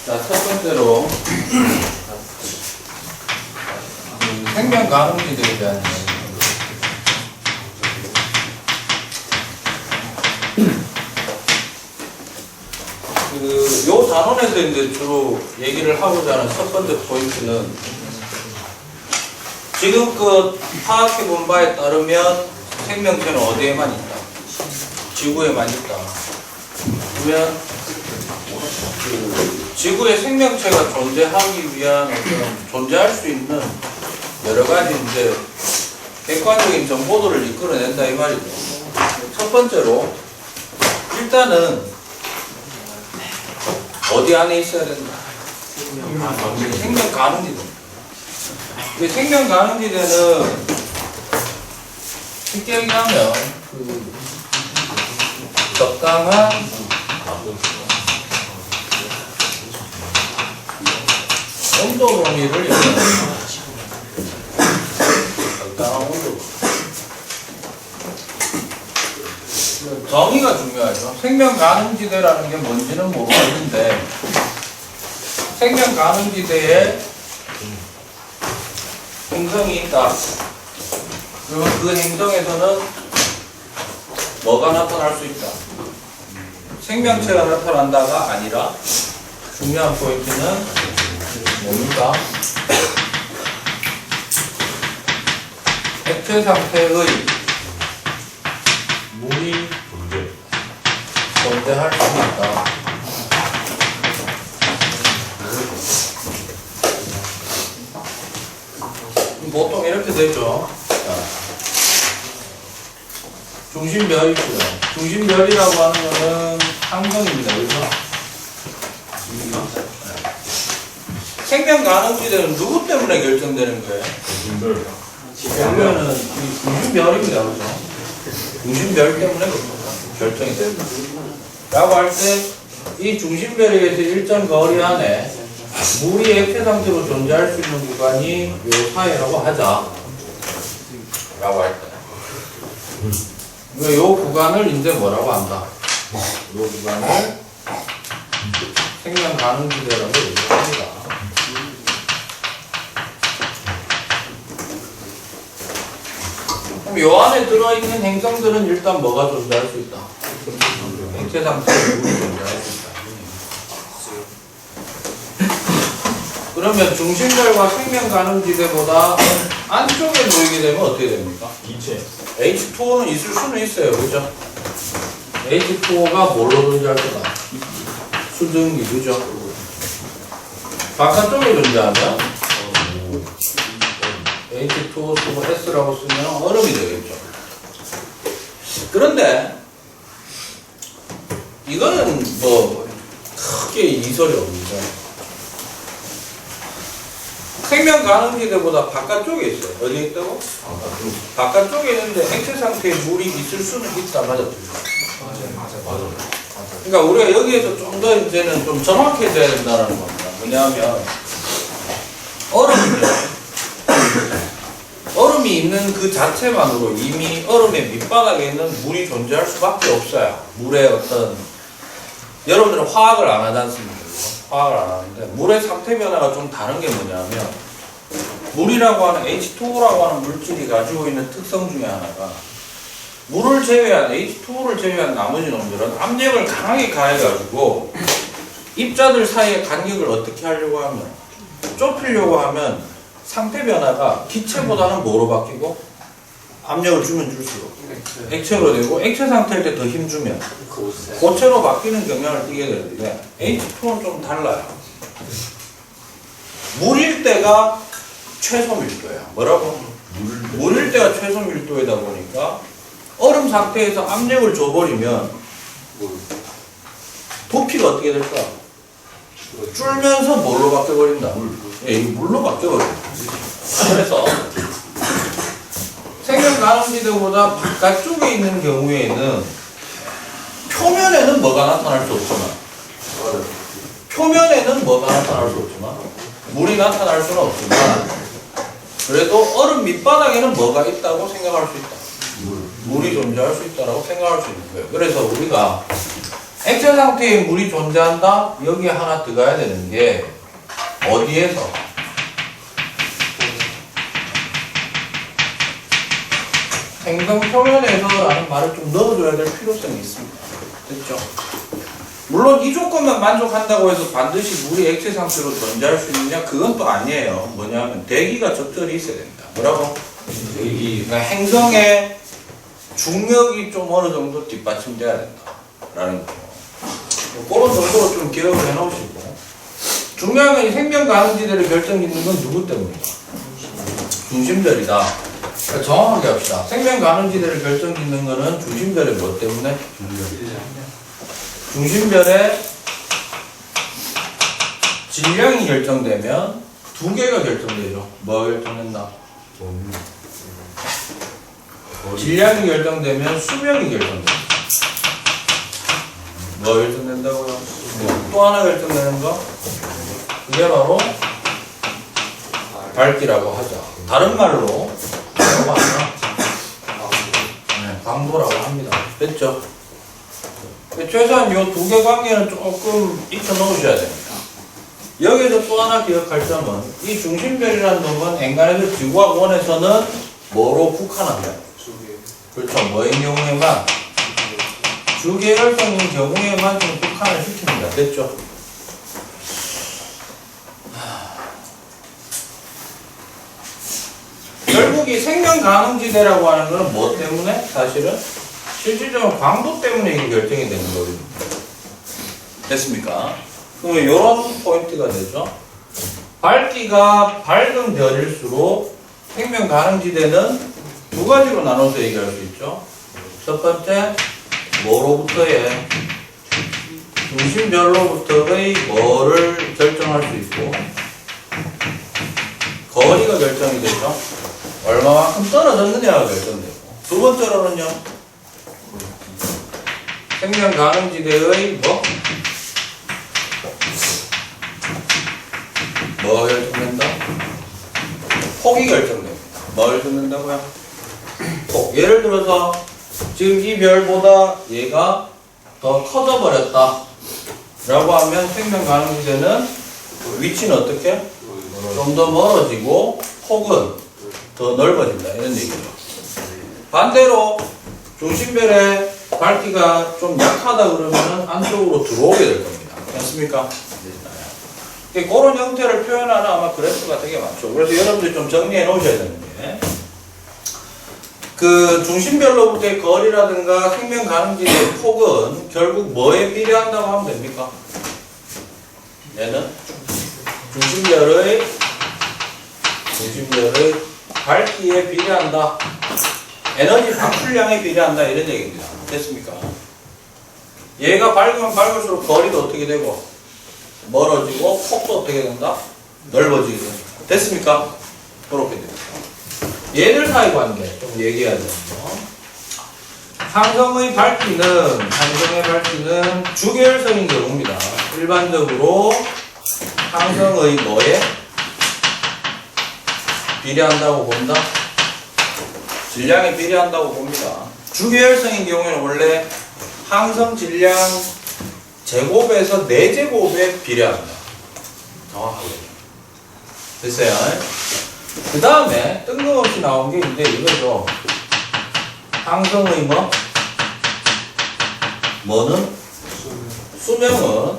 자, 첫 번째로 생명 가능기제에 대한 요 단원에서 이제 주로 얘기를 하고자 하는 첫 번째 포인트는 지금껏 파악해 본 바에 따르면 생명체는 어디에만 있다? 지구에만 있다. 그러면 지구에 생명체가 존재하기 위한 어떤 존재할 수 있는 여러 가지 이제 객관적인 정보들을 이끌어낸다 이 말이죠. 첫 번째로 일단은 어디 안에 있어야 된다? 생명 가능지대. 생명 가능지대는 쉽게 얘기하면 적당한 온도 범위를 얘기합니다. 적당한 온도. 정의가 중요하죠. 생명 가능지대라는 게 뭔지는 모르겠는데 생명 가능지대에 행성이 있다. 그러면 그 행성에서는 뭐가 나타날 수 있다? 생명체가 나타난다가 아니라 중요한 포인트는 뭡니까? 액체 상태의 물이 존재할 수 있다. 보통 이렇게 되죠. 중심별이고요. 중심별이라고 하는 거는 항성입니다. 그렇죠? 생명 가능지대는 누구 때문에 결정되는 거예요? 중심별은 중심별입니다. 그렇죠? 중심별 때문에 결정이 됩니다. 라고 할 때 이 중심별에서 일정 거리 안에 물이 액체 상태로 존재할 수 있는 구간이 요 사이라고 하자. 라고 할 때. 요 구간을 이제 뭐라고 한다? 요 구간을 생명 가능지대라고 얘기합니다. 그럼 요 안에 들어있는 행성들은 일단 뭐가 존재할 수 있다? 액체 상태로 물이 존재할 수 있다. 그러면 중심별과 생명 가능지대보다 안쪽에 놓이게 되면 어떻게 됩니까? 기체. H2O는 있을 수는 있어요. 그죠? H2O가 뭘로 존재할 거다? 수증기, 그죠? 바깥쪽에 존재하면 H2O 쓰고 S라고 쓰면 얼음이 되겠죠. 그런데 이거는 뭐 크게 이설이 없는데 생명 가능지대보다 바깥쪽에 있어요. 어디에 있다고? 바깥쪽에 있는데 액체 상태의 물이 있을 수는 있다. 맞았죠? 맞아요. 그러니까 우리가 여기에서 좀 더 이제는 좀 정확해져야 된다는 겁니다. 뭐냐면 얼음이 있는 그 자체만으로 이미 얼음의 밑바닥에 있는 물이 존재할 수밖에 없어요. 물의 어떤 여러분들은 화학을 안 하지 않습니까? 화학을 안 하는데 물의 상태 변화가 좀 다른 게 뭐냐면 물이라고 하는 H2O라고 하는 물질이 가지고 있는 특성 중에 하나가 물을 제외한 H2O를 제외한 나머지 놈들은 압력을 강하게 가해가지고 입자들 사이의 간격을 어떻게 하려고 하면 좁히려고 하면 상태 변화가 기체보다는 뭐로 바뀌고 압력을 주면 줄수록 액체로 되고 액체 상태일 때 더 힘 주면 고체로 바뀌는 경향을 띠게 되는데 H2O는 좀 달라요. 물일 때가 최소 밀도야. 뭐라고? 물일 때가 최소 밀도이다 보니까 얼음 상태에서 압력을 줘버리면 부피가 어떻게 될까? 줄면서 뭘로 바뀌어버린다? 이 물로 바뀌어버린다. 그래서 생명 가능지대보다 바깥쪽에 있는 경우에는 표면에는 뭐가 나타날 수 없지만 표면에는 뭐가 나타날 수 없지만 물이 나타날 수는 없지만 그래도 얼음 밑바닥에는 뭐가 있다고 생각할 수 있다. 물이 존재할 수 있다고 생각할 수 있는 거예요. 그래서 우리가 액체 상태에 물이 존재한다? 여기에 하나 들어가야 되는 게 어디에서? 행성 표면에서라는 말을 좀 넣어줘야 될 필요성이 있습니다. 됐죠? 물론 이 조건만 만족한다고 해서 반드시 물이 액체 상태로 존재할 수 있느냐? 그건 또 아니에요. 뭐냐면 대기가 적절히 있어야 된다. 뭐라고? 대기. 그러니까 행성의 중력이 좀 어느 정도 뒷받침돼야 된다. 라는 거. 그런 정도로 좀 기억을 해 놓으시고. 중요한 건 이 생명 가능지대를 결정짓는 건 누구 때문이다? 중심별이다. 그러니까 정확하게 합시다. 생명 가능지대를 결정짓는 거는 중심별의 뭐 때문에? 중심별의 질량이 결정되면 두 개가 결정되죠. 뭐가 결정된다? 질량이 결정되면 수명이 결정된다. 뭐가 결정된다고요? 또 하나 결정되는 거? 그게 바로 밝기라고 하죠. 다른 말로 뭐라고 하나? 네, 광도라고 합니다. 됐죠? 최소한 이 두 개 관계는 조금 익혀 놓으셔야 됩니다. 여기서 또 하나 기억할 점은 이 중심별이라는 놈은 엔간해서 지구와 원에서는 뭐로 국한한다? 그렇죠. 뭐인 경우에만 주계열성인 경우에만 좀 국한을 시킵니다. 됐죠? 결국 이 생명 가능지대라고 하는 것은 뭐 때문에? 사실은 실질적으로 광도 때문에 이게 결정이 되는 거거든요. 됐습니까? 그러면 이런 포인트가 되죠. 밝기가 밝은 별일수록 생명 가능지대는 두 가지로 나눠서 얘기할 수 있죠. 첫 번째, 뭐로부터의 중심별로부터의 뭐를 결정할 수 있고 거리가 결정이 되죠. 얼마만큼 떨어졌느냐가 결정되고 두 번째로는요. 생명 가능지대의 뭐가 결정된다? 폭이 결정됩니다. 뭐가 결정된다고요? 폭. 예를 들어서 지금 이 별보다 얘가 더 커져 버렸다 라고 하면 생명 가능지대는 위치는 어떻게? 좀 더 멀어지고 폭은 더 넓어진다 이런 얘기죠. 반대로 중심별의 밝기가 좀 약하다 그러면 안쪽으로 들어오게 될 겁니다. 맞습니까? 그런 형태를 표현하는 아마 그래프가 되게 많죠. 그래서 여러분들이 좀 정리해 놓으셔야 되는 게 그 중심별로부터의 거리라든가 생명 가능지대의 폭은 결국 뭐에 비례한다고 하면 됩니까? 얘는 중심별의 밝기에 비례한다. 에너지 방출량에 비례한다 이런 얘기입니다. 됐습니까? 얘가 밝으면 밝을수록 거리도 어떻게 되고 멀어지고 폭도 어떻게 된다? 넓어지게 됩니다. 됐습니까? 그렇게 됩니다. 얘들 사이 관계 좀 얘기해야 되죠. 항성의 밝기는 주계열성인 경우입니다. 일반적으로 항성의 뭐에 비례한다고 본다? 질량에 비례한다고 봅니다. 주계열성인 경우에는 원래 항성 질량 제곱에서 4제곱에 비례합니다. 정확하게. 됐어요? 그 다음에 뜬금없이 나온 게 이제 이거죠. 항성의 뭐는? 수명은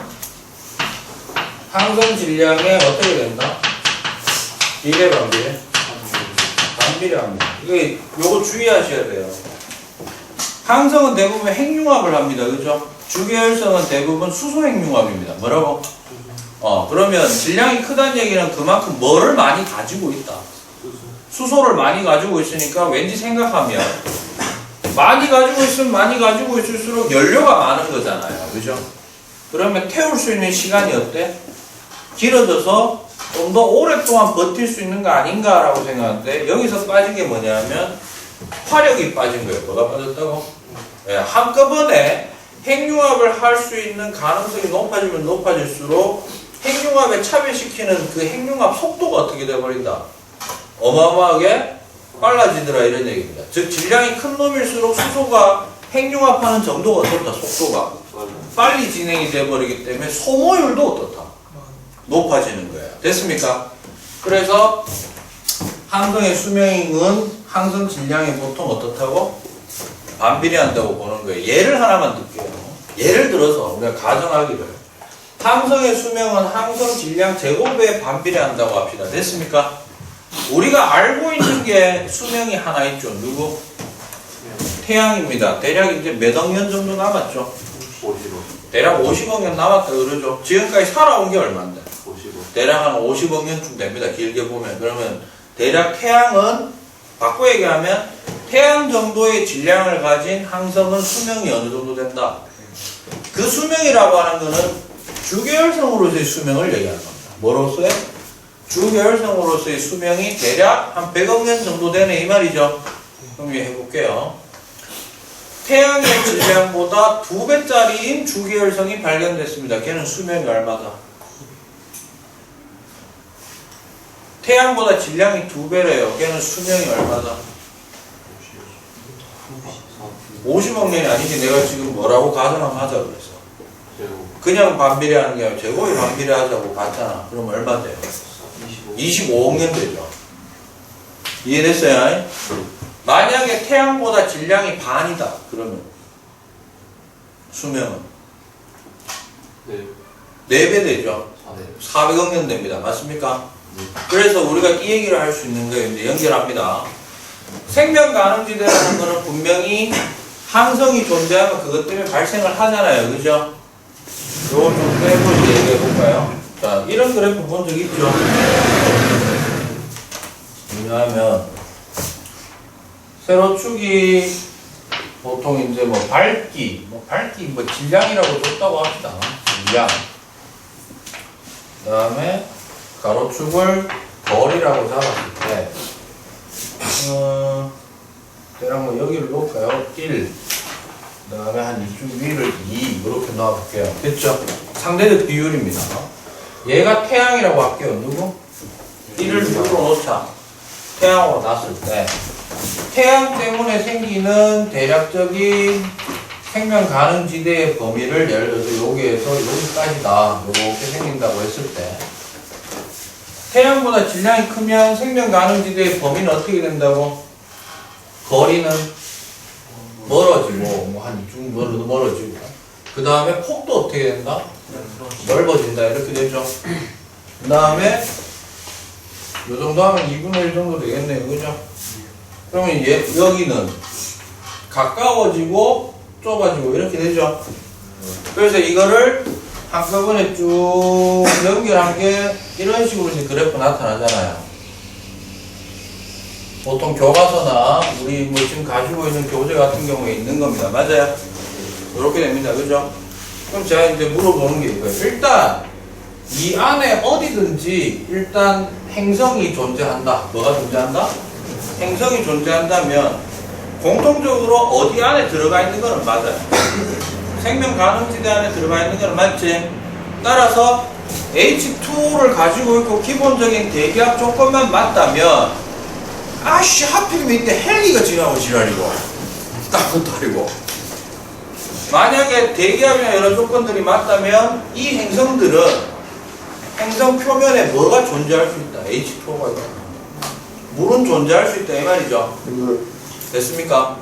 항성 질량에 어떻게 된다? 비례 반비례? 반비례합니다. 요거 주의하셔야 돼요. 항성은 대부분 핵융합을 합니다. 그죠? 주계열성은 대부분 수소 핵융합입니다. 뭐라고? 그러면 질량이 크다는 얘기는 그만큼 뭐를 많이 가지고 있다. 수소를 많이 가지고 있으니까 왠지 생각하면 많이 가지고 있으면 많이 가지고 있을수록 연료가 많은 거잖아요. 그죠? 그러면 태울 수 있는 시간이 어때? 길어져서 좀 더 오랫동안 버틸 수 있는 거 아닌가라고 생각하는데 여기서 빠진 게 뭐냐면 화력이 빠진 거예요. 뭐가 빠졌다고? 네, 한꺼번에 핵융합을 할 수 있는 가능성이 높아지면 높아질수록 핵융합에 차별시키는 그 핵융합 속도가 어떻게 돼버린다? 어마어마하게 빨라지더라 이런 얘기입니다. 즉 질량이 큰 놈일수록 수소가 핵융합하는 정도가 어떻다? 속도가 빨리 진행이 돼버리기 때문에 소모율도 어떻다? 높아지는 거예요. 됐습니까? 그래서 항성의 수명은 항성 질량이 보통 어떻다고? 반비례한다고 보는 거예요. 예를 하나만 들게요. 예를 들어서 우리가 가정하기를 항성의 수명은 항성 질량 제곱에 반비례한다고 합시다. 됐습니까? 우리가 알고 있는 게 수명이 하나 있죠. 누구? 태양입니다. 대략 이제 몇 억 년 정도 남았죠? 50억. 대략 50억 년 남았다 그러죠. 지금까지 살아온 게 얼마인데? 50억. 대략 한 50억 년쯤 됩니다. 길게 보면. 그러면 대략 태양은 바꿔 얘기하면 태양 정도의 질량을 가진 항성은 수명이 어느 정도 된다. 그 수명이라고 하는 거는 주계열성으로서의 수명을 얘기하는 겁니다. 뭐로서의? 주계열성으로서의 수명이 대략 한 100억 년 정도 되네 이 말이죠. 그럼 이해 해볼게요. 태양의 질량보다 2배짜리인 주계열성이 발견됐습니다. 걔는 수명이 얼마다? 태양보다 질량이 2배래요. 걔는 수명이 얼마다? 50억 년이 아니지. 내가 지금 뭐라고 가정하면 하자 그랬어. 그냥 반비례하는 게 아니라 제곱이 반비례하자고 봤잖아. 그럼 얼마 돼요? 25억 년 되죠. 이해됐어요? 만약에 태양보다 질량이 반이다. 그러면 수명은? 네. 4배 되죠. 400억 년 됩니다. 맞습니까? 그래서 우리가 이 얘기를 할 수 있는 거예요. 이제 연결합니다. 생명 가능지대라는 거는 분명히 항성이 존재하면 그것 때문에 발생을 하잖아요. 그죠? 요거 좀 빼고 얘기해 볼까요? 자, 이런 그래프 본 적 있죠? 왜냐하면 세로축이 보통 이제 뭐 밝기 뭐 질량이라고 줬다고 합시다. 질량. 그 다음에 가로축을 거리라고 잡았을 때, 대략 뭐 여기를 놓을까요? 1. 그 다음에 한 이쪽 위를 2. 이렇게 놔볼게요. 됐죠? 상대적 비율입니다. 얘가 태양이라고 할게요. 누구? 1을 6으로 놓자. 태양으로 놨을 때, 태양 때문에 생기는 대략적인 생명 가능 지대의 범위를 예를 들어서 여기에서 여기까지다. 이렇게 생긴다고 했을 때, 태양보다 질량이 크면 생명 가능 지대의 범위는 어떻게 된다고? 거리는 멀어지고, 뭐 한 이쯤 멀어지고, 그 다음에 폭도 어떻게 된다? 넓어진다. 이렇게 되죠. 그 다음에 이 정도 하면 2분의 1 정도 되겠네요. 그죠? 그러면 여기는 가까워지고 좁아지고 이렇게 되죠. 그래서 이거를 한꺼번에 쭉 연결한 게 이런 식으로 이제 그래프 나타나잖아요. 보통 교과서나 우리 뭐 지금 가지고 있는 교재 같은 경우에 있는 겁니다. 맞아요? 이렇게 됩니다. 그죠? 그럼 제가 이제 물어보는 게 이거예요. 일단 이 안에 어디든지 일단 행성이 존재한다. 뭐가 존재한다? 행성이 존재한다면 공통적으로 어디 안에 들어가 있는 거는 맞아요. 생명 가능지대 안에 들어가 있는 거는 맞지? 따라서 H2를 가지고 있고 기본적인 대기압 조건만 맞다면 아씨 하필이면 이때 헬리가 지나고 지랄이고 딱 것도 아니고 만약에 대기압이나 이런 조건들이 맞다면 이 행성들은 행성 표면에 뭐가 존재할 수 있다? H2가 있다. 물은 존재할 수 있다 이 말이죠. 됐습니까?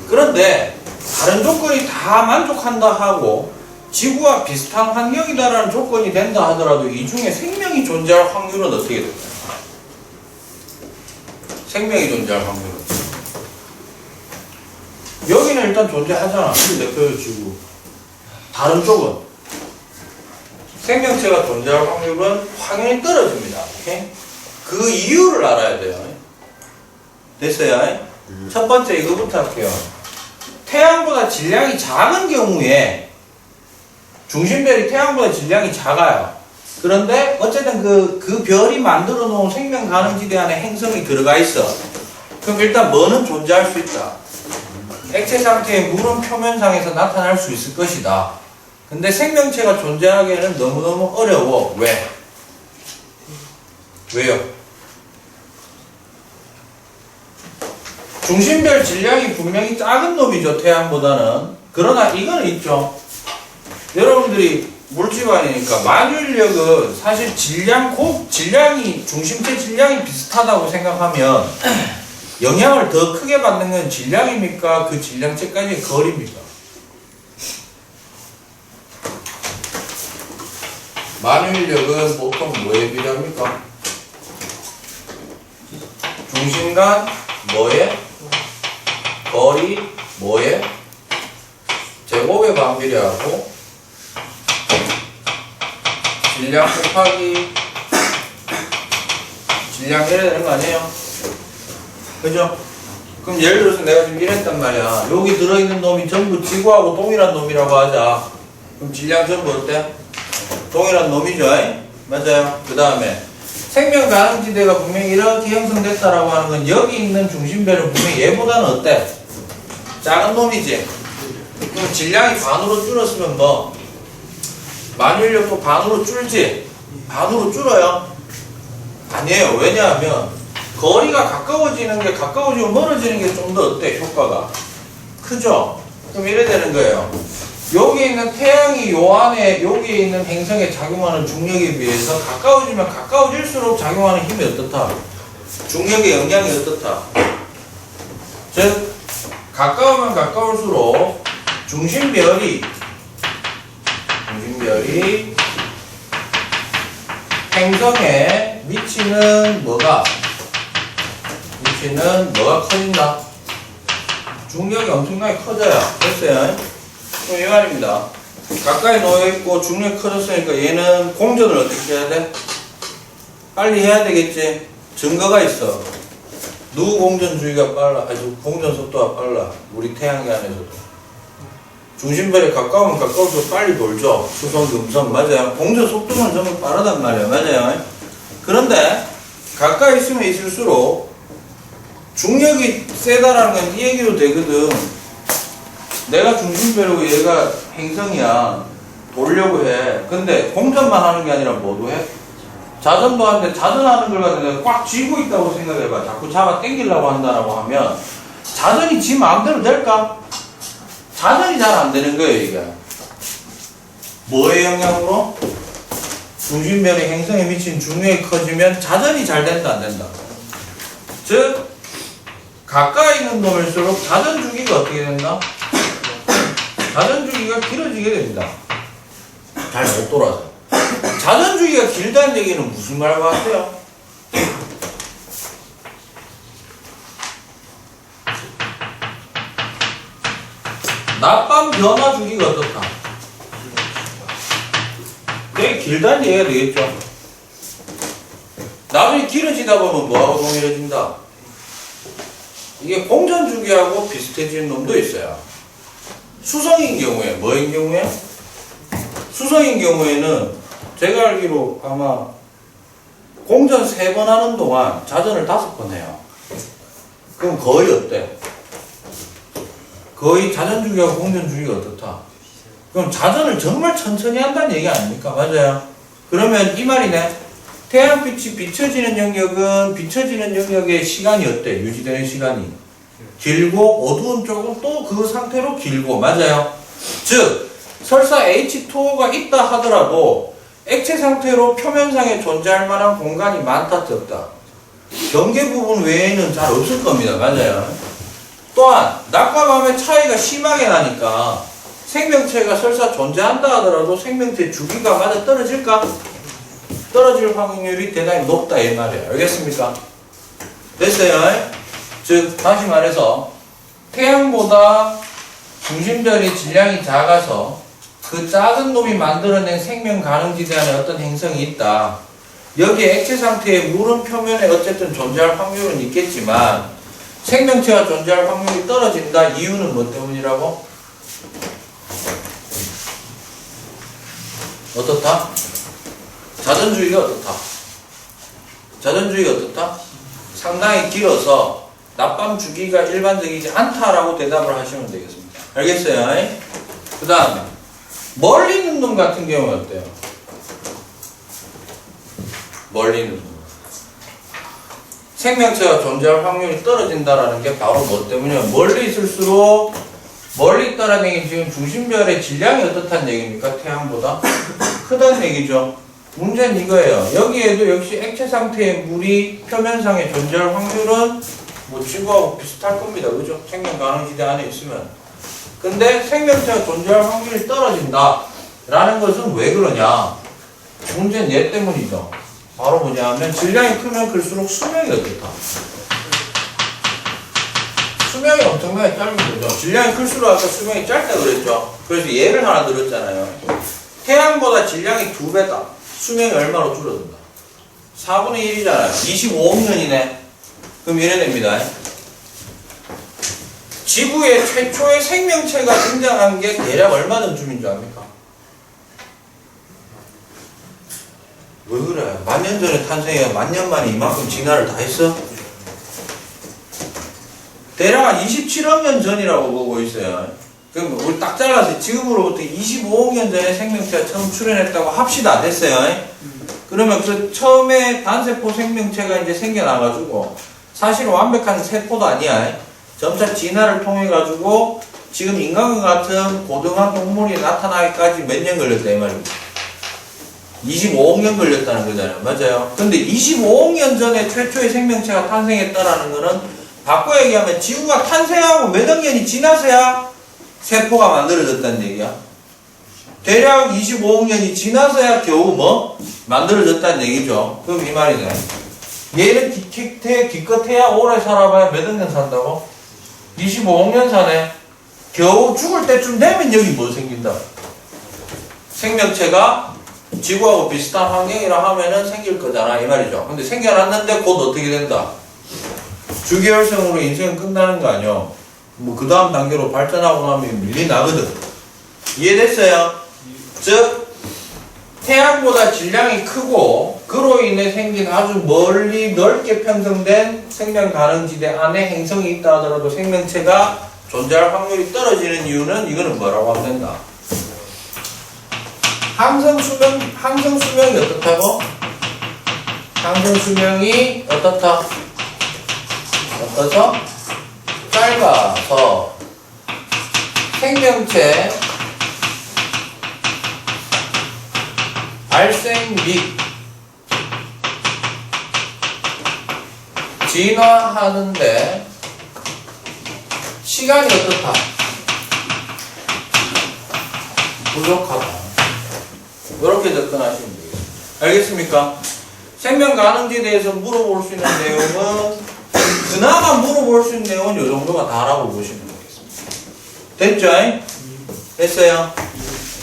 그런데 다른 조건이 다 만족한다 하고 지구와 비슷한 환경이다라는 조건이 된다 하더라도 이 중에 생명이 존재할 확률은 어떻게 될까요? 생명이 존재할 확률은 여기는 일단 존재하잖아. 이 대표의 지구. 다른 쪽은 생명체가 존재할 확률은 확연히 떨어집니다. 오케이? 그 이유를 알아야 돼요. 됐어요? 첫 번째 이거부터 할게요. 태양보다 질량이 작은 경우에 중심별이 태양보다 질량이 작아요. 그런데 어쨌든 그 별이 만들어 놓은 생명 가능지대 안에 행성이 들어가 있어. 그럼 일단 뭐는 존재할 수 있다. 액체 상태의 물은 표면상에서 나타날 수 있을 것이다. 근데 생명체가 존재하기에는 너무너무 어려워. 왜? 왜요? 중심별 질량이 분명히 작은 놈이죠. 태양보다는. 그러나 이거는 있죠. 여러분들이 물집안이니까 만유인력은 사실 질량이 중심체 질량이 비슷하다고 생각하면 영향을 더 크게 받는 건 질량입니까? 그 질량체까지의 거리입니까? 만유인력은 보통 뭐에 비례합니까? 중심간 뭐에? 거리 뭐에? 제곱에 반비례하고 질량 곱하기 질량 이래야 되는 거 아니에요? 그죠? 그럼 예를 들어서 내가 지금 이랬단 말이야. 여기 들어있는 놈이 전부 지구하고 동일한 놈이라고 하자. 그럼 질량 전부 어때? 동일한 놈이죠? 맞아요. 그 다음에 생명 가능지대가 분명히 이렇게 형성됐다라고 하는 건 여기 있는 중심배는 분명히 얘보다는 어때? 작은 놈이지? 그럼 질량이 반으로 줄었으면 뭐? 만유인력도 반으로 줄지? 반으로 줄어요? 아니에요. 왜냐하면 거리가 가까워지는 게 가까워지고 멀어지는 게 좀 더 어때? 효과가 크죠? 그럼 이래 되는 거예요. 여기 있는 태양이 요 안에 여기 있는 행성에 작용하는 중력에 비해서 가까워지면 가까워질수록 작용하는 힘이 어떻다? 중력의 영향이 어떻다? 즉 가까우면 가까울수록 중심별이 행성에 미치는 뭐가 커진다? 중력이 엄청나게 커져요. 됐어요? 그럼 이 말입니다. 가까이 놓여있고 중력이 커졌으니까 얘는 공전을 어떻게 해야 돼? 빨리 해야 되겠지? 증거가 있어. 누구 공전 주기가 빨라? 아니 공전 속도가 빨라. 우리 태양계 안에서도. 중심별에 가까우면 가까울수록 빨리 돌죠. 수성, 금성. 맞아요. 공전 속도는 전부 빠르단 말이에요. 맞아요. 그런데 가까이 있으면 있을수록 중력이 세다라는 건 이 얘기도 되거든. 내가 중심별이고 얘가 행성이야. 돌려고 해. 근데 공전만 하는 게 아니라 뭐도 해? 자전도 하는데 자전하는 걸 가지고 내가 꽉 쥐고 있다고 생각해봐. 자꾸 잡아 당기려고 한다라고 하면 자전이 지 마음대로 될까? 자전이 잘 안 되는 거예요, 이게. 뭐의 영향으로? 중심별이 행성에 미친 중력이 커지면 자전이 잘 된다, 안 된다? 즉, 가까이 있는 놈일수록 자전 주기가 어떻게 된다? 자전 주기가 길어지게 됩니다. 잘 못 돌아서. 자전 주기가 길다는 얘기는 무슨 말 같아요? 낮밤 변화 주기가 어떻다? 되게 길다는 얘기가 되겠죠? 나중에 길어지다 보면 뭐하고 동일해진다? 이게 공전 주기하고 비슷해지는 놈도 있어요. 수성인 경우에, 뭐인 경우에? 수성인 경우에는 제가 알기로 아마 공전 3번 하는 동안 자전을 5번 해요. 그럼 거의 어때? 거의 자전 주기하고 공전 주기가 어떻다? 그럼 자전을 정말 천천히 한다는 얘기 아닙니까? 맞아요. 그러면 이 말이네. 태양빛이 비춰지는 영역은 비춰지는 영역의 시간이 어때? 유지되는 시간이 길고 어두운 쪽은 또 그 상태로 길고. 맞아요. 즉 설사 H2O가 있다 하더라도 액체 상태로 표면상에 존재할 만한 공간이 많다 적다? 경계 부분 외에는 잘 없을 겁니다. 맞아요. 또한 낮과 밤의 차이가 심하게 나니까 생명체가 설사 존재한다 하더라도 생명체 주기가 맞아 떨어질까? 떨어질 확률이 대단히 높다 이 말이에요. 알겠습니까? 됐어요? 즉 다시 말해서 태양보다 중심별의 질량이 작아서 그 작은 놈이 만들어낸 생명 가능지대 안에 어떤 행성이 있다. 여기에 액체 상태의 물은 표면에 어쨌든 존재할 확률은 있겠지만 생명체가 존재할 확률이 떨어진다. 이유는 뭐 때문이라고? 어떻다? 자전주의가 어떻다? 자전주의가 어떻다? 상당히 길어서 낮밤 주기가 일반적이지 않다라고 대답을 하시면 되겠습니다. 알겠어요? 그 다음에 멀리 있는 놈 같은 경우는 어때요? 멀리 있는 놈. 생명체가 존재할 확률이 떨어진다라는 게 바로 뭐 때문이에요? 멀리 있을수록 멀리 따른 얘기는 지금 중심별의 질량이 어떻다는 얘기입니까? 태양보다 크다는 얘기죠. 문제는 이거예요. 여기에도 역시 액체 상태의 물이 표면상에 존재할 확률은 뭐 지구하고 비슷할 겁니다. 그죠? 생명 가능 지대 안에 있으면. 근데 생명체가 존재할 확률이 떨어진다 라는 것은 왜 그러냐? 문제는 얘 때문이죠. 바로 뭐냐 하면 질량이 크면 클수록 수명이 어떻다? 수명이 엄청나게 짧은 거죠. 질량이 클수록 아까 수명이 짧다 그랬죠. 그래서 예를 하나 들었잖아요. 태양보다 질량이 2배다. 수명이 얼마로 줄어든다? 4분의 1이잖아요. 25억 년이네. 그럼 이래 됩니다. 지구의 최초의 생명체가 등장한 게 대략 얼마 전쯤인 줄 압니까? 왜 그래? 10,000년 전에 탄생해야 10,000년 만에 이만큼 진화를 다 했어? 대략 한 27억 년 전이라고 보고 있어요. 그럼 우리 딱 잘라서 지금으로부터 25억 년 전에 생명체가 처음 출현했다고 합시다. 됐어요? 그러면 그 처음에 단세포 생명체가 이제 생겨나가지고 사실은 완벽한 세포도 아니야. 점차 진화를 통해가지고 지금 인간과 같은 고등한 동물이 나타나기까지 몇 년 걸렸다 이 말입니다. 25억 년 걸렸다는 거잖아요. 맞아요? 근데 25억 년 전에 최초의 생명체가 탄생했다라는 거는 바꿔 얘기하면 지구가 탄생하고 몇 억 년이 지나서야 세포가 만들어졌다는 얘기야. 대략 25억 년이 지나서야 겨우 뭐? 만들어졌다는 얘기죠. 그럼 이 말이네. 얘는 기껏해야 오래 살아봐야 몇 억 년 산다고? 25억 년 사네. 겨우 죽을 때쯤 되면 여기 뭐 생긴다? 생명체가 지구하고 비슷한 환경이라 하면은 생길 거잖아. 이 말이죠. 근데 생겨났는데 곧 어떻게 된다? 주기혈생으로 인생은 끝나는 거 아니야. 뭐 그 다음 단계로 발전하고 나면 밀리 나거든. 이해됐어요? 즉 태양보다 질량이 크고 그로 인해 생긴 아주 멀리 넓게 편성된 생명 가능지대 안에 행성이 있다 하더라도 생명체가 존재할 확률이 떨어지는 이유는 이거는 뭐라고 하면 된다? 항성 수명이 어떻다고? 항성 수명이 어떻다? 어떠서? 짧아서 생명체 발생 및 진화하는데 시간이 어떻다? 부족하다. 이렇게 접근하시면 되겠습니다. 알겠습니까? 생명 가능지대에서 물어볼 수 있는 내용은 그나마 물어볼 수 있는 내용은 이 정도가 다라고 보시면 되겠습니다. 됐죠? 됐어요?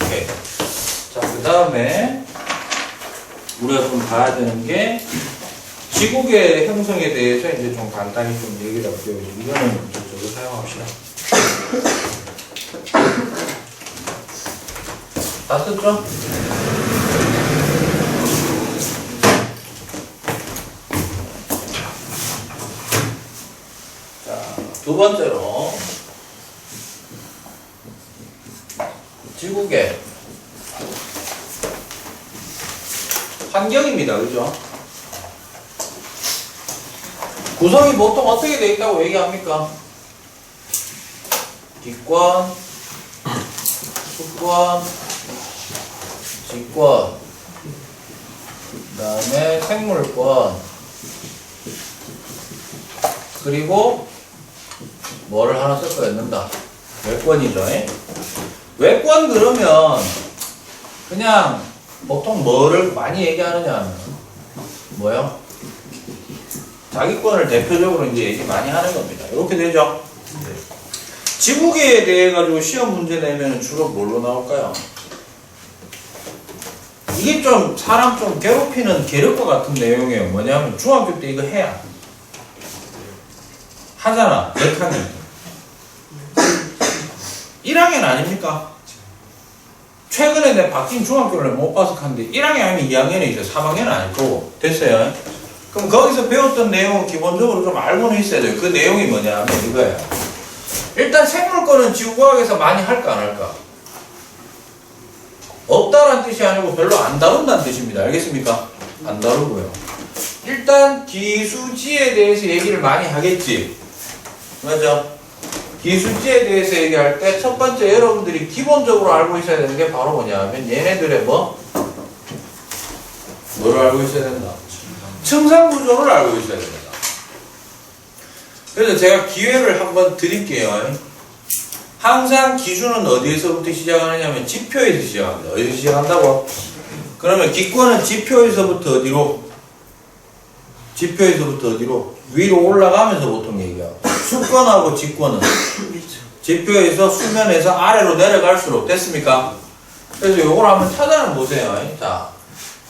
오케이. 자, 그 다음에 우리가 좀 봐야 되는 게 지구계 형성에 대해서 이제 좀 간단히 좀 얘기를 할게요. 이거는 저쪽으로 사용합시다. 다 썼죠? 자, 두 번째로 지구계 환경입니다. 그죠? 구성이 보통 어떻게 되어 있다고 얘기합니까? 기권, 수권, 직권, 그 다음에 생물권, 그리고 뭐를 하나 쓸 거였는다. 외권이죠. 외권 그러면 그냥 보통 뭐를 많이 얘기하느냐 하면 뭐요? 자기권을 대표적으로 이제 얘기 많이 하는 겁니다. 이렇게 되죠? 지구계에 대해 가지고 시험 문제 내면 주로 뭘로 나올까요? 이게 좀 사람 좀 괴롭히는 계력과 같은 내용이에요. 뭐냐면 중학교 때 이거 해야 하잖아. 몇 학년? 1학년 아닙니까? 최근에 내 바뀐 중학교를 못 봐서 하는데 1학년 아니면 2학년에 있어요. 3학년은 아닐 거고. 됐어요? 그럼 거기서 배웠던 내용은 기본적으로 좀 알고는 있어야 돼요. 그 내용이 뭐냐면 이거예요. 일단 생물권은 지구과학에서 많이 할까 안 할까? 없다란 뜻이 아니고 별로 안 다룬다는 뜻입니다. 알겠습니까? 안 다루고요. 일단 기수지에 대해서 얘기를 많이 하겠지. 맞아? 기술지에 대해서 얘기할 때 첫 번째 여러분들이 기본적으로 알고 있어야 되는 게 바로 뭐냐면 얘네들의 뭐를 알고 있어야 된다? 층상 구조를 알고 있어야 됩니다. 그래서 제가 기회를 한번 드릴게요. 항상 기준은 어디에서부터 시작하느냐면 지표에서 시작합니다. 어디서 시작한다고? 그러면 기권은 지표에서부터 어디로? 지표에서부터 어디로? 위로 올라가면서 보통 얘기하고, 수권하고 직권은 지표에서 수면에서 아래로 내려갈수록 됐습니까? 그래서 요걸 한번 찾아는 보세요. 자,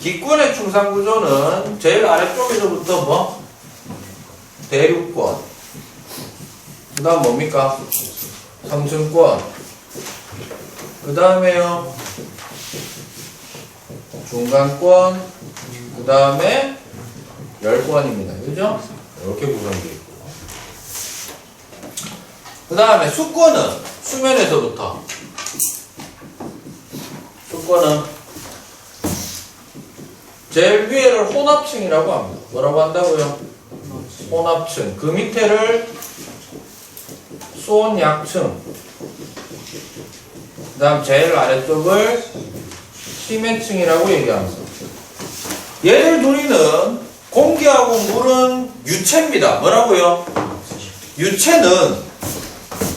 기권의 충상 구조는 제일 아래쪽에서부터 대륙권, 그 다음 뭡니까? 성층권, 그 다음에요 중간권, 그 다음에 열권입니다. 그죠? 이렇게 구성되어 있고, 그 다음에 수권은 수면에서부터, 수권은 제일 위에를 혼합층이라고 합니다. 뭐라고 한다고요? 혼합층. 그 밑에를 수온약층, 그 다음 제일 아래쪽을 심해층이라고 얘기합니다. 얘들 둘이는 공기하고 물은 유체입니다. 뭐라고요? 유체는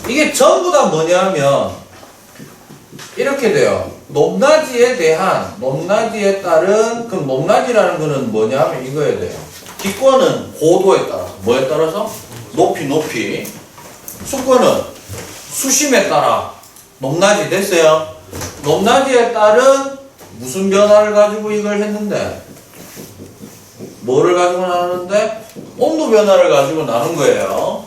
이게 전부 다 뭐냐면 이렇게 돼요. 높낮이에 따른, 그럼 높낮이라는 거는 뭐냐면 이거에 돼요. 기권은 고도에 따라서, 뭐에 따라서? 높이. 수권은 수심에 따라 높낮이 됐어요. 높낮이에 따른 무슨 변화를 가지고 이걸 했는데, 뭐를 가지고 나누는데? 온도 변화를 가지고 나눈 거예요.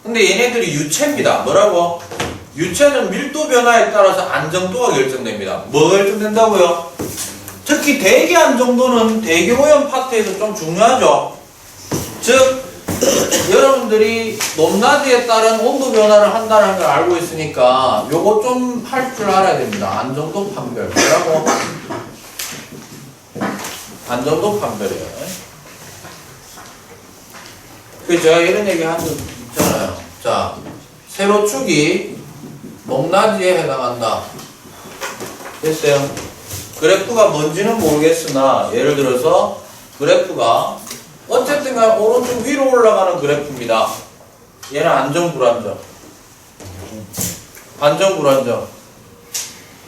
근데 얘네들이 유체입니다. 뭐라고? 유체는 밀도 변화에 따라서 안정도가 결정됩니다. 뭐가 결정된다고요? 특히 대기 안정도는 대기 오염 파트에서 좀 중요하죠. 즉 여러분들이 높낮이에 따른 온도 변화를 한다는 걸 알고 있으니까 요거 좀 할 줄 알아야 됩니다. 안정도 판별. 뭐라고? 안정도 판별이에요. 그 제가 이런 얘기 한 적 있잖아요. 자, 세로축이 높낮이에 해당한다. 됐어요? 그래프가 뭔지는 모르겠으나 예를 들어서 그래프가 어쨌든 간 오른쪽 위로 올라가는 그래프입니다. 얘는 안정 불안정. 안정 불안정.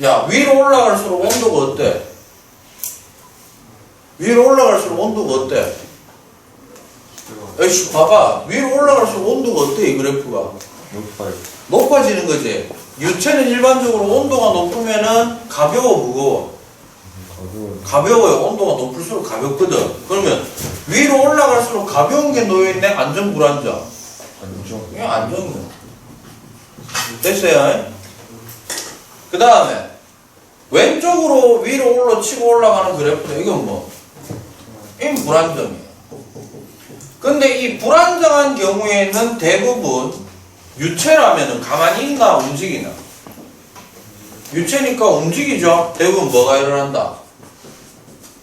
야, 위로 올라갈수록 온도가 어때? 위로 올라갈수록 온도가 어때? 에이씨, 봐봐. 위로 올라갈수록 온도가 어때, 이 그래프가? 높아지는 거지. 유체는 일반적으로 온도가 높으면은 가벼워, 무거워? 가벼워요. 온도가 높을수록 가볍거든. 그러면 위로 올라갈수록 가벼운 게 놓여있네? 안정, 불안정? 안정. 이게 안정이야. 됐어요? 그 다음에 왼쪽으로 위로 올라치고 올라가는 그래프는 이건 뭐? 이건 불안정이에요. 근데 이 불안정한 경우에는 대부분 유체라면은 가만히 있나 움직이나? 유체니까 움직이죠. 대부분 뭐가 일어난다?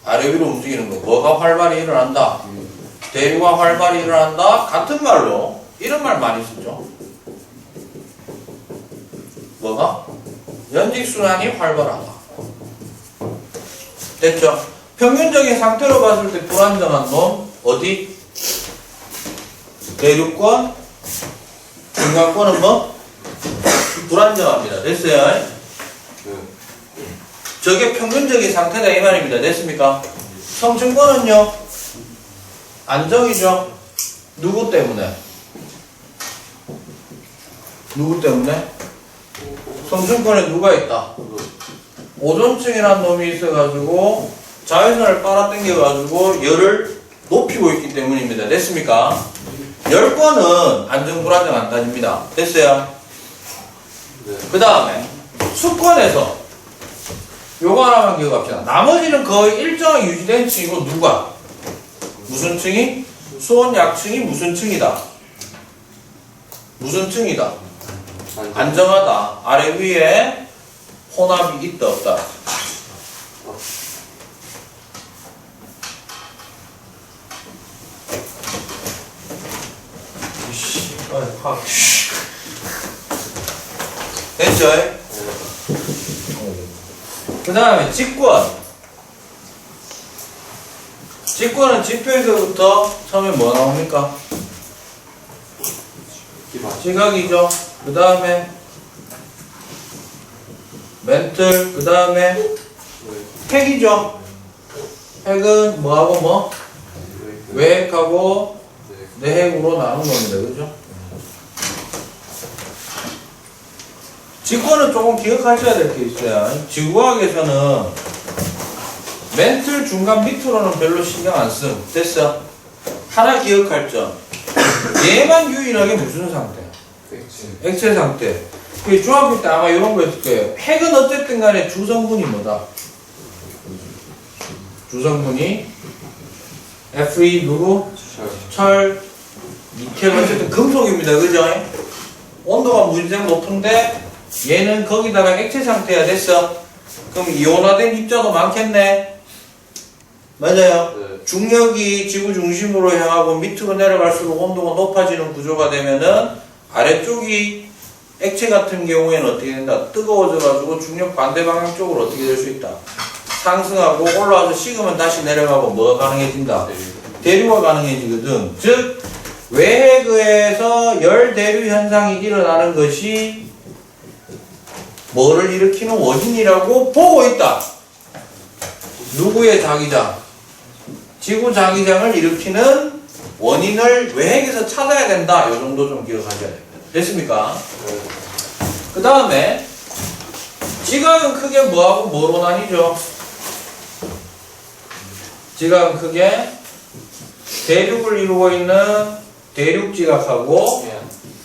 아래 위로 움직이는 거. 뭐가 활발히 일어난다? 대류가 활발히 일어난다? 같은 말로 이런 말 많이 쓰죠. 뭐가? 연직순환이 활발하다. 됐죠? 평균적인 상태로 봤을 때 불안정한 놈 어디? 대륙권, 중간권은 뭐? 불안정합니다. 됐어요? 저게 평균적인 상태다 이 말입니다. 됐습니까? 성층권은요? 안정이죠? 누구 때문에? 누구 때문에? 성층권에 누가 있다? 오존층이라는 놈이 있어가지고 자외선을 빨아당겨가지고 열을 높이고 있기 때문입니다. 됐습니까? 열권은 안정 불안정 안 따집니다. 됐어요? 그 다음에 수권에서 요거 하나만 기억합시다. 나머지는 거의 일정하게 유지된 층이고 누가? 무슨 층이? 수온약층이 무슨 층이다? 무슨 층이다? 안정하다. 아래 위에 혼합이 있다 없다? 이씨, 확. 그죠? 그 다음에 직권. 직권은 지표에서부터 처음에 뭐 나옵니까? 지각이죠. 그 다음에 멘틀. 그 다음에 핵이죠. 핵은 뭐하고 뭐? 외핵하고 내핵으로 나눈 겁니다. 그죠? 직권은 조금 기억하셔야 될 게 있어요. 지구과학에서는 멘틀 중간 밑으로는 별로 신경 안 씀. 됐어? 하나 기억할 점. 얘만 유일하게 무슨 상태야? 액체 상태. 중학교 때 아마 이런 거 있을 거예요. 핵은 어쨌든 간에 주성분이 뭐다? 주성분이 Fe 누구? 철, 니켈, 어쨌든 금속입니다. 그죠? 온도가 무지개 높은데 얘는 거기다가 액체 상태야. 됐어? 그럼 이온화된 입자도 많겠네? 맞아요? 네. 중력이 지구 중심으로 향하고 밑으로 내려갈수록 온도가 높아지는 구조가 되면은 아래쪽이 액체 같은 경우에는 어떻게 된다? 뜨거워져가지고 중력 반대 방향 쪽으로 어떻게 될 수 있다? 상승하고 올라와서 식으면 다시 내려가고 뭐가 가능해진다? 대류가 가능해지거든. 즉 외핵에서 열 대류 현상이 일어나는 것이 뭐를 일으키는 원인이라고 보고 있다. 누구의 자기장? 지구 자기장을 일으키는 원인을 외핵에서 찾아야 된다. 이 정도 좀 기억하셔야 됩니다. 됐습니까? 그 다음에 지각은 크게 뭐하고 뭐로 나뉘죠? 지각은 크게 대륙을 이루고 있는 대륙지각하고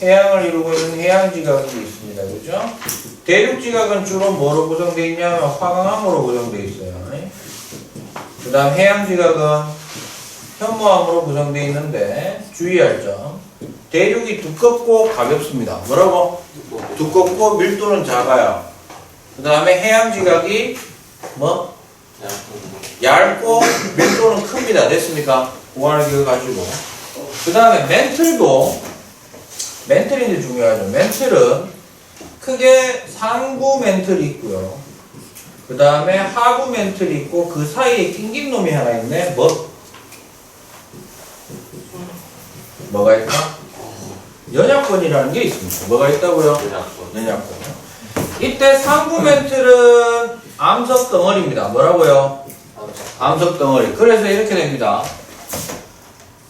해양을 이루고 있는 해양지각이 있습니다. 그죠? 대륙지각은 주로 뭐로 구성되어 있냐면 화강암으로 구성되어 있어요. 그 다음 해양지각은 현무암으로 구성되어 있는데 주의할 점. 대륙이 두껍고 가볍습니다. 뭐라고? 두껍고 밀도는 작아요. 그 다음에 해양지각이 뭐? 얇고 밀도는 큽니다. 됐습니까? 그거를 기억하시고. 그 다음에 멘틀인데 중요하죠. 멘틀은 크게 상부 멘틀이 있고요. 그 다음에 하부 멘틀이 있고 그 사이에 낑긴 놈이 하나 있네. 뭐가 있다? 연약권이라는 게 있습니다. 뭐가 있다고요? 연약권. 이때 상부 멘틀은 암석 덩어리입니다. 뭐라고요? 암석 덩어리. 그래서 이렇게 됩니다.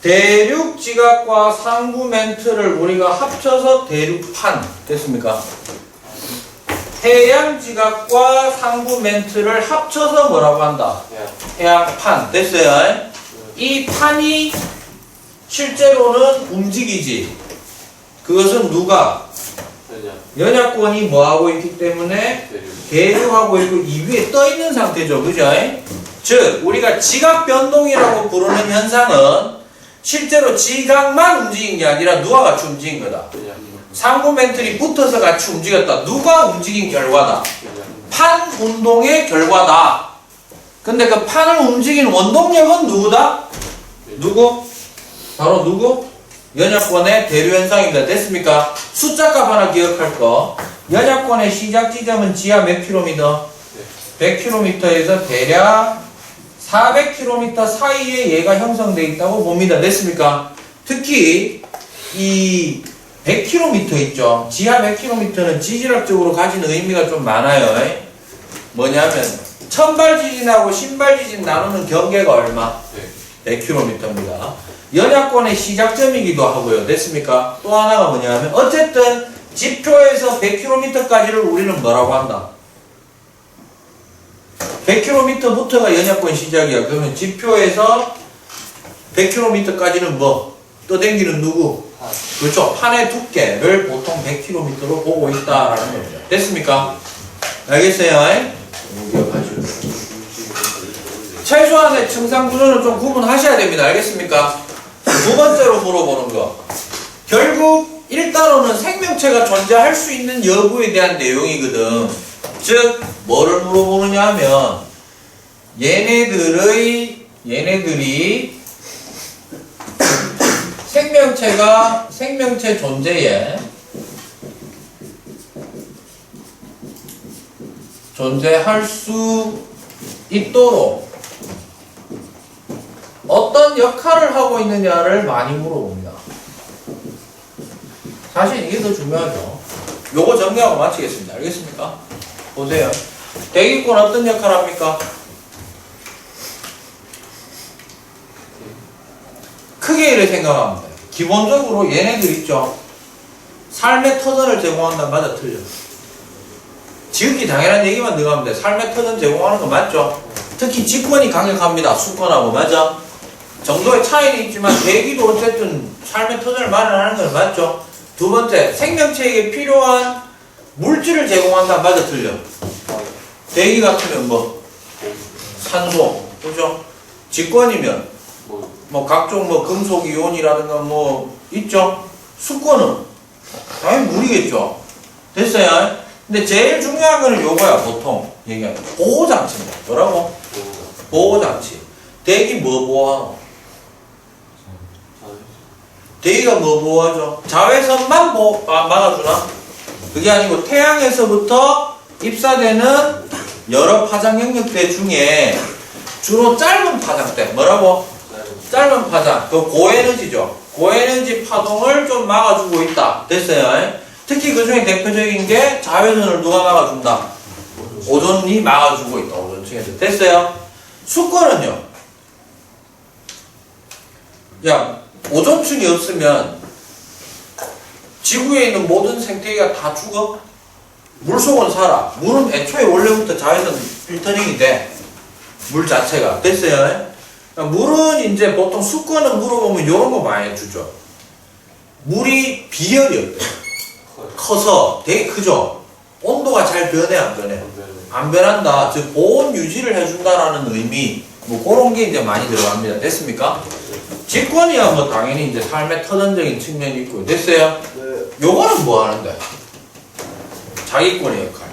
대륙 지각과 상부 멘틀을 우리가 합쳐서 대륙판. 됐습니까? 해양 지각과 상부 멘틀을 합쳐서 뭐라고 한다? 해양판. 됐어요? 이 판이 실제로는 움직이지. 그것은 누가? 연약권이 뭐하고 있기 때문에 대륙하고 있고 이 위에 떠 있는 상태죠. 그죠? 즉 우리가 지각 변동이라고 부르는 현상은 실제로 지각만 움직인 게 아니라 누가 같이 움직인 거다. 상부 멘틀이 붙어서 같이 움직였다. 누가 움직인 결과다. 판 운동의 결과다. 근데 그 판을 움직이는 원동력은 누구다? 누구? 바로 누구? 연약권의 대류 현상입니다. 됐습니까? 숫자값 하나 기억할 거. 연약권의 시작 지점은 지하 몇 킬로미터? 100km에서 대략 400km 사이에 얘가 형성되어 있다고 봅니다. 됐습니까? 특히 이 100km 있죠. 지하 100km는 지질학적으로 가진 의미가 좀 많아요. 뭐냐면 천발 지진하고 신발 지진 나누는 경계가 얼마? 100km입니다. 연약권의 시작점이기도 하고요. 됐습니까? 또 하나가 뭐냐면 어쨌든 지표에서 100km까지를 우리는 뭐라고 한다? 100km부터가 연약권 시작이야. 그러면 지표에서 100km까지는 뭐? 떠댕기는 누구? 그렇죠. 판의 두께를 보통 100km로 보고 있다라는 거죠. 됐습니까? 알겠어요? 최소한의 증상 구조는 좀 구분하셔야 됩니다. 알겠습니까? 두 번째로 물어보는 거. 결국 1단원은 생명체가 존재할 수 있는 여부에 대한 내용이거든. 즉 뭐를 물어보느냐 하면 얘네들이 생명체 존재에 존재할 수 있도록 어떤 역할을 하고 있느냐를 많이 물어봅니다. 사실 이게 더 중요하죠. 요거 정리하고 마치겠습니다. 알겠습니까? 보세요. 대기권 어떤 역할을 합니까? 크게 이렇게 생각하면 돼요. 기본적으로 얘네들 있죠. 삶의 터전을 제공한다. 맞아, 틀려. 지극히 당연한 얘기만 들어가면 돼. 삶의 터전 제공하는 거 맞죠? 특히 직권이 강력합니다. 수권하고. 맞아? 정도의 차이는 있지만 대기도 어쨌든 삶의 터전을 마련하는 건 맞죠? 두 번째, 생명체에게 필요한 물질을 제공한다. 맞아, 틀려. 대기 같으면 뭐 산소, 그죠? 직권이면 뭐 각종 뭐 금속 이온이라든가 뭐 있죠? 수권은 당연히 물이겠죠. 됐어요? 근데 제일 중요한 거는 요거야. 보통 얘기하는 보호장치입니다. 뭐라고? 보호장치. 대기 뭐 보호하노? 대기가 뭐 보호하죠? 자외선만 막아주나? 그게 아니고 태양에서부터 입사되는 여러 파장 영역대 중에 주로 짧은 파장대. 뭐라고? 짧은 파장. 그 고에너지죠. 고에너지 파동을 좀 막아주고 있다. 됐어요? 특히 그 중에 대표적인 게 자외선을 누가 막아준다? 오존이 막아주고 있다. 오존층에서. 됐어요? 수권은요? 야, 오존층이 없으면 지구에 있는 모든 생태계가 다 죽어? 물속은 살아. 물은 애초에 원래부터 자외선 필터링이 돼. 물 자체가. 됐어요? 그러니까 물은 이제 보통 수권은 물어보면 이런 거 많이 해주죠. 물이 비열이 어때? 커서 되게 크죠? 온도가 잘 변해, 안 변해? 안 변한다. 즉, 보온 유지를 해준다라는 의미. 뭐 그런 게 이제 많이 들어갑니다. 됐습니까? 직권이야 뭐 당연히 이제 삶의 터전적인 측면이 있고요. 됐어요? 요거는 뭐 하는데? 자기권의 역할.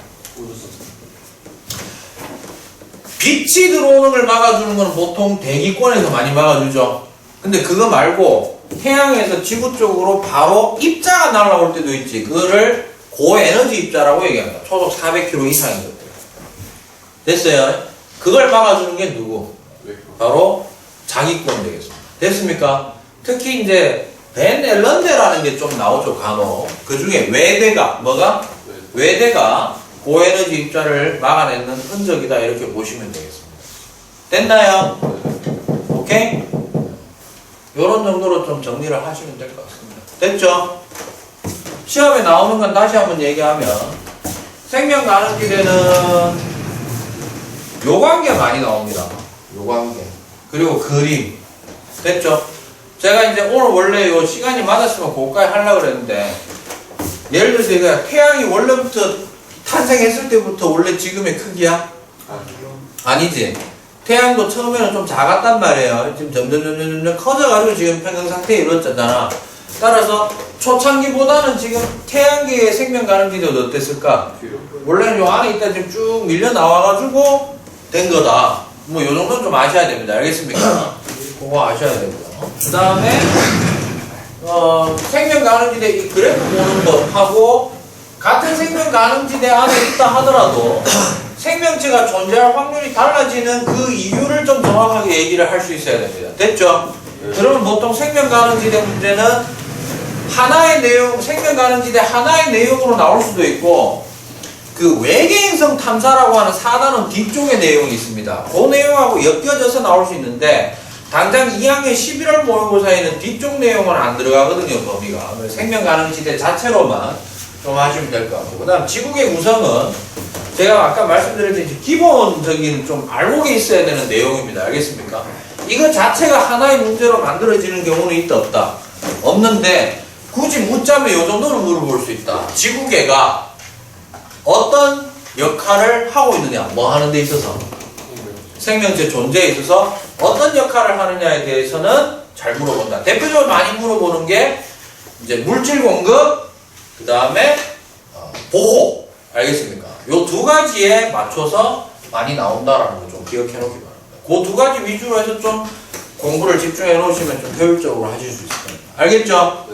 빛이 들어오는 걸 막아주는 건 보통 대기권에서 많이 막아주죠. 근데 그거 말고 태양에서 지구 쪽으로 바로 입자가 날아올 때도 있지. 그거를 고에너지 입자라고 얘기합니다. 초속 400km 이상인 것들. 됐어요? 그걸 막아주는 게 누구? 바로 자기권 되겠습니다. 됐습니까? 특히 이제 벤 앨런대라는 게 좀 나오죠. 간혹. 그 중에 외대가 뭐가? 외대가 고에너지 입자를 막아내는 흔적이다. 이렇게 보시면 되겠습니다. 됐나요? 오케이? 요런 정도로 좀 정리를 하시면 될 것 같습니다. 됐죠? 시험에 나오는 건 다시 한번 얘기하면 생명 가능기대는 요관계 많이 나옵니다. 요관계. 그리고 그림. 됐죠? 제가 이제 오늘 원래 요 시간이 맞았으면 그거까지 하려고 그랬는데 예를 들어서 이거 태양이 원래부터 탄생했을 때부터 원래 지금의 크기야? 아니지. 태양도 처음에는 좀 작았단 말이에요. 지금 점점 커져가지고 지금 평형 상태에 이루어졌잖아. 따라서 초창기보다는 지금 태양계의 생명 가능기도 어땠을까? 원래는 요 안에 있다 지금 쭉 밀려 나와가지고 된 거다. 뭐 요 정도는 좀 아셔야 됩니다. 알겠습니까? 그거 아셔야 되고요. 그 다음에 생명 가능지대 이 그래프 보는 법하고 같은 생명 가능지대 안에 있다 하더라도 생명체가 존재할 확률이 달라지는 그 이유를 좀 정확하게 얘기를 할 수 있어야 됩니다. 됐죠? 그러면 보통 생명 가능지대 문제는 하나의 내용, 생명 가능지대 하나의 내용으로 나올 수도 있고 그 외계행성 탐사라고 하는 4단원 뒤쪽의 내용이 있습니다. 그 내용하고 엮여져서 나올 수 있는데 당장 2학년 11월 모의고사에는 뒤쪽 내용은 안 들어가거든요. 범위가. 생명 가능지대 자체로만 좀 하시면 될 것 같고 그 다음 지구의 구성은 제가 아까 말씀드렸듯이 기본적인 좀 알고 있어야 되는 내용입니다. 알겠습니까? 이거 자체가 하나의 문제로 만들어지는 경우는 있다 없다? 없는데 굳이 묻자면 이 정도는 물어볼 수 있다. 지구계가 어떤 역할을 하고 있느냐, 뭐 하는 데 있어서 생명체 존재에 있어서 어떤 역할을 하느냐에 대해서는 잘 물어본다. 대표적으로 많이 물어보는 게 이제 물질 공급, 그 다음에 보호. 알겠습니까? 요 두 가지에 맞춰서 많이 나온다라는 거 좀 기억해 놓기 바랍니다. 그 두 가지 위주로 해서 좀 공부를 집중해 놓으시면 좀 효율적으로 하실 수 있을 겁니다. 알겠죠?